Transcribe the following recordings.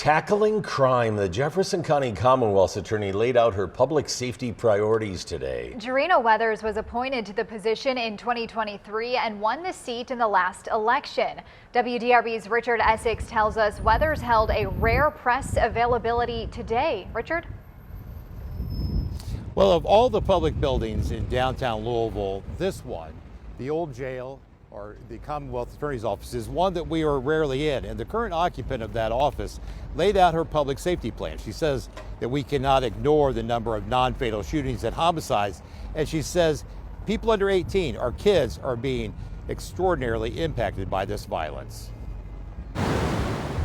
Tackling crime, the Jefferson County Commonwealth's attorney laid out her public safety priorities today. Jarena Weathers was appointed to the position in 2023 and won the seat in the last election. WDRB's Richard Essex tells us Weathers held a rare press availability today. Richard? Well, of all the public buildings in downtown Louisville, this one, the old jail, or the Commonwealth Attorney's Office, is one that we are rarely in. And the current occupant of that office laid out her public safety plan. She says that we cannot ignore the number of non-fatal shootings and homicides. And she says people under 18, our kids, are being extraordinarily impacted by this violence.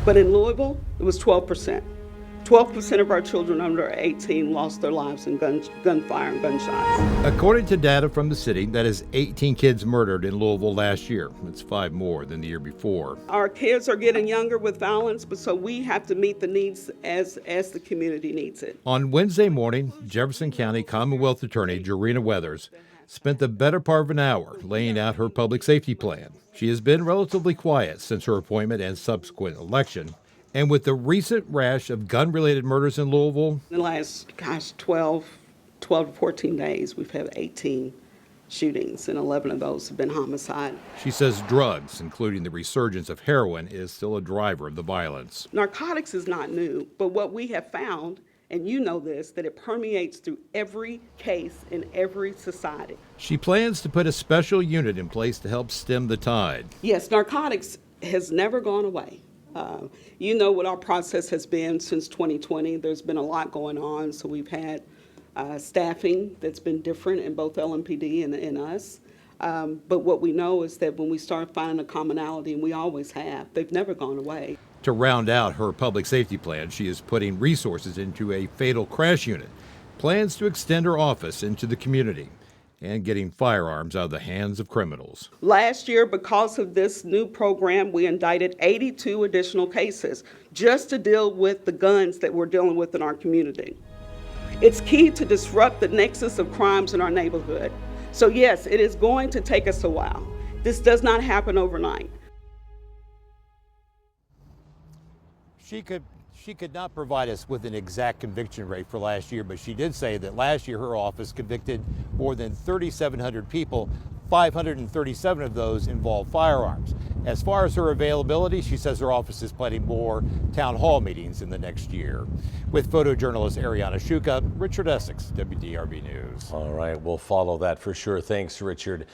But in Louisville, it was 12%. 12% of our children under 18 lost their lives in gunfire and gunshots. According to data from the city, that is 18 kids murdered in Louisville last year. That's 5 more than the year before. Our kids are getting younger with violence, but so we have to meet the needs as the community needs it. On Wednesday morning, Jefferson County Commonwealth Attorney Jarena Weathers spent the better part of an hour laying out her public safety plan. She has been relatively quiet since her appointment and subsequent election. And with the recent rash of gun-related murders in Louisville, in the last, 12 to 14 days, we've had 18 shootings, and 11 of those have been homicide. She says drugs, including the resurgence of heroin, is still a driver of the violence. Narcotics is not new, but what we have found, and you know this, that it permeates through every case in every society. She plans to put a special unit in place to help stem the tide. Yes, narcotics has never gone away. You know what our process has been since 2020. There's been a lot going on, so we've had staffing that's been different in both LMPD and in us. But what we know is that when we start finding a commonality, and we always have, they've never gone away. To round out her public safety plan, she is putting resources into a fatal crash unit, plans to extend her office into the community, and getting firearms out of the hands of criminals. Last year, because of this new program, we indicted 82 additional cases just to deal with the guns that we're dealing with in our community. It's key to disrupt the nexus of crimes in our neighborhood. So yes, it is going to take us a while. This does not happen overnight. She could not provide us with an exact conviction rate for last year, but she did say that last year her office convicted more than 3,700 people. 537 of those involved firearms. As far as her availability, she says her office is planning more town hall meetings in the next year. With photojournalist Ariana Shuka, Richard Essex, WDRB News. All right, we'll follow that for sure. Thanks, Richard.